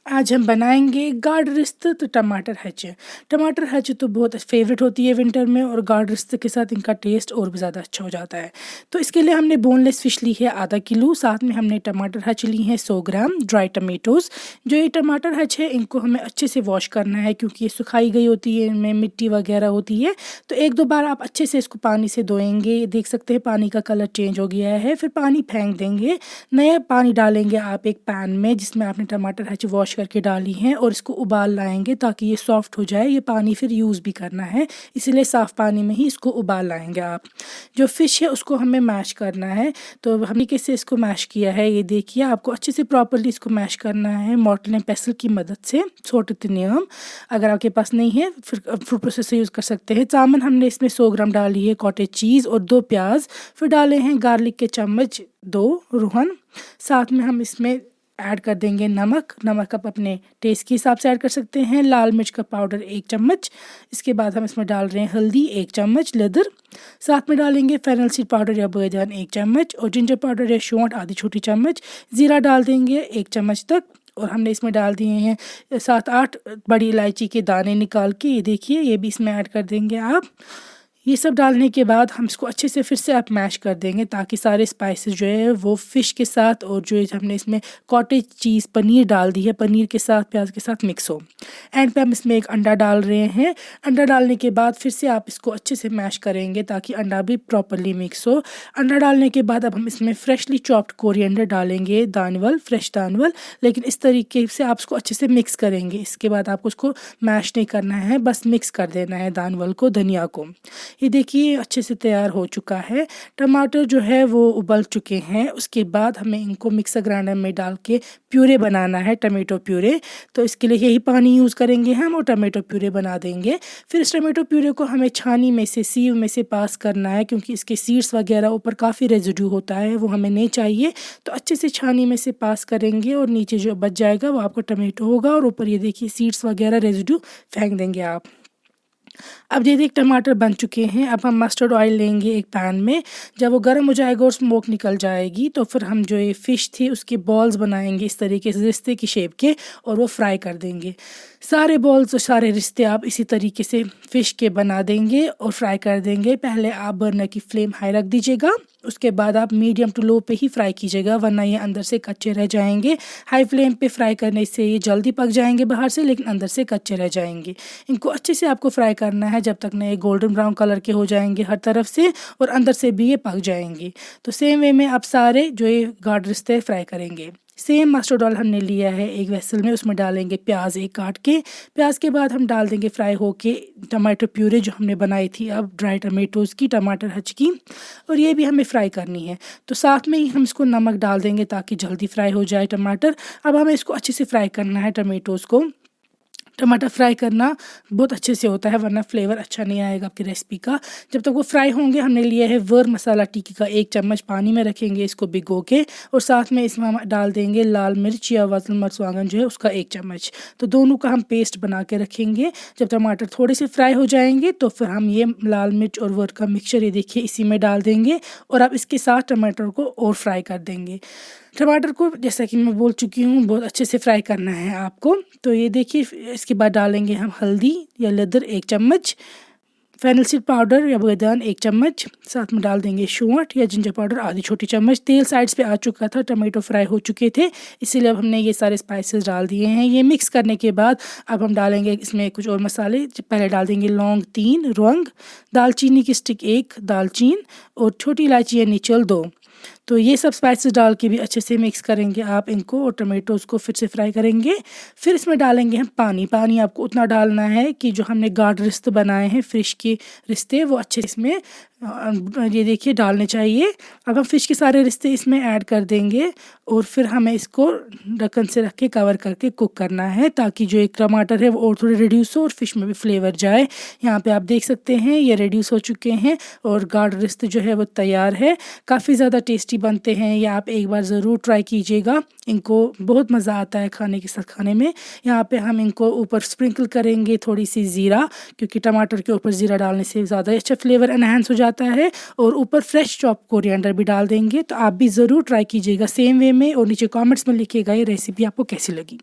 आज हम बनाएंगे गाढ़ रिश्ते तो टमाटर हच। टमाटर हच तो बहुत फेवरेट होती है विंटर में, और गाढ़ रिश्ते के साथ इनका टेस्ट और भी ज़्यादा अच्छा हो जाता है। तो इसके लिए हमने बोनलेस फ़िश ली है आधा किलो, साथ में हमने टमाटर हच ली हैं 100 ग्राम ड्राई टमेटोज़। जो ये टमाटर हच है इनको हमें अच्छे से वॉश करना है, क्योंकि ये सुखाई गई होती है, इनमें मिट्टी वगैरह होती है। तो एक दो बार आप अच्छे से इसको पानी से धोएंगे। देख सकते हैं पानी का कलर चेंज हो गया है। फिर पानी फेंक देंगे, नया पानी डालेंगे आप एक पैन में जिसमें आपने टमाटर हच वॉश करके डाली हैं, और इसको उबाल लाएंगे ताकि ये सॉफ्ट हो जाए। ये पानी फिर यूज़ भी करना है, इसीलिए साफ़ पानी में ही इसको उबाल लाएंगे आप। जो फ़िश है उसको हमें मैश करना है। तो हमने कैसे इसको मैश किया है ये देखिए। आपको अच्छे से प्रॉपर्ली इसको मैश करना है मॉर्टर एंड पेसल की मदद से, छोटे नियम। अगर आपके पास नहीं है फिर फूड प्रोसेसर से यूज़ कर सकते हैं। चावल हमने इसमें 100 ग्राम डाली है कॉटेज चीज़ और 2 प्याज। फिर डाले हैं गार्लिक के चम्मच 2 रोहन। साथ में हम इसमें ऐड कर देंगे नमक आप अपने टेस्ट के हिसाब से ऐड कर सकते हैं। लाल मिर्च का पाउडर 1 चम्मच। इसके बाद हम इसमें डाल रहे हैं हल्दी 1 चम्मच लेदर। साथ में डालेंगे फेनल सीड पाउडर या बैगन 1 चम्मच, और जिंजर पाउडर या शौंठ आधी छोटी चम्मच। ज़ीरा डाल देंगे 1 चम्मच तक, और हमने इसमें डाल दिए हैं 7-8 बड़ी इलायची के दाने निकाल के। ये देखिए, ये भी इसमें ऐड कर देंगे आप। ये सब डालने के बाद हम इसको अच्छे से फिर से आप मैश कर देंगे, ताकि सारे स्पाइसेस जो है वो फ़िश के साथ, और जो हमने इसमें कॉटेज चीज़ पनीर डाल दी है, पनीर के साथ प्याज के साथ मिक्स हो। एंड पे हम इसमें एक अंडा डाल रहे हैं। अंडा डालने के बाद फिर से आप इसको अच्छे से मैश करेंगे ताकि अंडा भी प्रॉपरली मिक्स हो। अंडा डालने के बाद अब हम इसमें फ्रेशली चॉप्ड कोरिएंडर डालेंगे, दानवल, फ्रेश दानवल। लेकिन इस तरीके से आप उसको अच्छे से मिक्स करेंगे। इसके बाद आपको उसको मैश नहीं करना है, बस मिक्स कर देना है दानवल को, धनिया को। ये देखिए अच्छे से तैयार हो चुका है। टमाटर जो है वो उबल चुके हैं। उसके बाद हमें इनको मिक्सर ग्राइंडर में डाल के प्यूरे बनाना है, टमेटो प्यूरे। तो इसके लिए यही पानी यूज़ करेंगे हम, और टमेटो प्यूरे बना देंगे। फिर इस टमेटो प्यूरे को हमें छानी में से, सीव में से पास करना है, क्योंकि इसके सीड्स वगैरह ऊपर काफ़ी रेजिड्यू होता है, वो हमें नहीं चाहिए। तो अच्छे से छानी में से पास करेंगे, और नीचे जो बच जाएगा वो आपका टमेटो होगा, और ऊपर ये देखिए सीड्स वगैरह रेजिड्यू फेंक देंगे आप। अब ये देखिए टमाटर बन चुके हैं। अब हम मस्टर्ड ऑयल लेंगे एक पैन में। जब वो गर्म हो जाएगा और स्मोक निकल जाएगी, तो फिर हम जो ये फ़िश थी उसके बॉल्स बनाएंगे इस तरीके से, रिश्ते की शेप के, और वो फ्राई कर देंगे। सारे बॉल्स और सारे रिश्ते आप इसी तरीके से फ़िश के बना देंगे और फ्राई कर देंगे। पहले आप बर्नर की फ्लेम हाई रख दीजिएगा, उसके बाद आप मीडियम टू लो पे ही फ्राई कीजिएगा, वरना ये अंदर से कच्चे रह जाएंगे। हाई फ्लेम पे फ्राई करने से ये जल्दी पक जाएंगे बाहर से, लेकिन अंदर से कच्चे रह जाएंगे। इनको अच्छे से आपको फ्राई करना है जब तक ना ये गोल्डन ब्राउन कलर के हो जाएंगे हर तरफ से, और अंदर से भी ये पक जाएंगे। तो सेम वे में आप सारे जो ये गाढ़ रिश्ते फ्राई करेंगे। सेम मस्टर्ड ऑयल हमने लिया है एक वेसल में, उसमें डालेंगे प्याज एक काट के। प्याज के बाद हम डाल देंगे फ्राई होके टमाटर प्यूरे जो हमने बनाई थी, अब ड्राई टमेटोज़ की, टमाटर हच की, और ये भी हमें फ्राई करनी है। तो साथ में ही हम इसको नमक डाल देंगे ताकि जल्दी फ्राई हो जाए टमाटर। अब हमें इसको अच्छे से फ्राई करना है टमेटोज़ को। टमाटर फ्राई करना बहुत अच्छे से होता है, वरना फ्लेवर अच्छा नहीं आएगा आपकी रेसिपी का। जब तक वो फ्राई होंगे, हमने लिया है वर मसाला टिक्की का 1 चम्मच, पानी में रखेंगे इसको भिगो के, और साथ में इसमें हम डाल देंगे लाल मिर्च या वतन मर्चवांगन जो है उसका 1 चम्मच। तो दोनों का हम पेस्ट बना के रखेंगे। जब टमाटर थोड़े से फ्राई हो जाएंगे तो फिर हम ये लाल मिर्च और वर का मिक्सचर ये देखिए इसी में डाल देंगे, और अब इसके साथ टमाटर को और फ्राई कर देंगे। टमाटर को जैसा कि मैं बोल चुकी हूँ बहुत अच्छे से फ्राई करना है आपको। तो ये देखिए इसके बाद डालेंगे हम हल्दी या लेदर 1 चम्मच, फेनल सीड पाउडर या बैगन 1 चम्मच, साथ में डाल देंगे शौंठ या जिंजर पाउडर आधी छोटी चम्मच। तेल साइड्स पे आ चुका था, टमाटो फ्राई हो चुके थे, इसीलिए अब हमने ये सारे स्पाइसेस डाल दिए हैं। ये मिक्स करने के बाद अब हम डालेंगे इसमें कुछ और मसाले। पहले डाल देंगे लौंग 3, लौंग, दालचीनी की स्टिक 1 दालचीन, और छोटी इलायची या नीचल 2। तो ये सब स्पाइसेस डाल के भी अच्छे से मिक्स करेंगे आप इनको, और टमाटोज़ को फिर से फ्राई करेंगे। फिर इसमें डालेंगे हम पानी आपको उतना डालना है कि जो हमने गाढ़ रिश्ते बनाए हैं फ़िश के रिश्ते, वो अच्छे इसमें ये देखिए डालने चाहिए। अब हम फ़िश के सारे रिश्ते इसमें ऐड कर देंगे, और फिर हमें इसको ढक्कन से रख के कवर करके कुक करना है, ताकि जो एक टमाटर है वो और थोड़े रिड्यूस हो और फ़िश में भी फ्लेवर जाए। यहाँ पे आप देख सकते हैं ये रिड्यूस हो चुके हैं, और गाढ़ रिश्ते जो है वो तैयार है। काफ़ी ज़्यादा टेस्टी बनते हैं ये, आप एक बार ज़रूर ट्राई कीजिएगा। इनको बहुत मज़ा आता है खाने के साथ खाने में। यहाँ पे हम इनको ऊपर स्प्रिंकल करेंगे थोड़ी सी ज़ीरा, क्योंकि टमाटर के ऊपर ज़ीरा डालने से ज़्यादा अच्छा फ्लेवर एनहांस हो जाता है, और ऊपर फ्रेश चॉप कोरिएंडर भी डाल देंगे। तो आप भी ज़रूर ट्राई कीजिएगा सेम वे में, और नीचे कमेंट्स में लिखिएगा ये रेसिपी आपको कैसी लगी।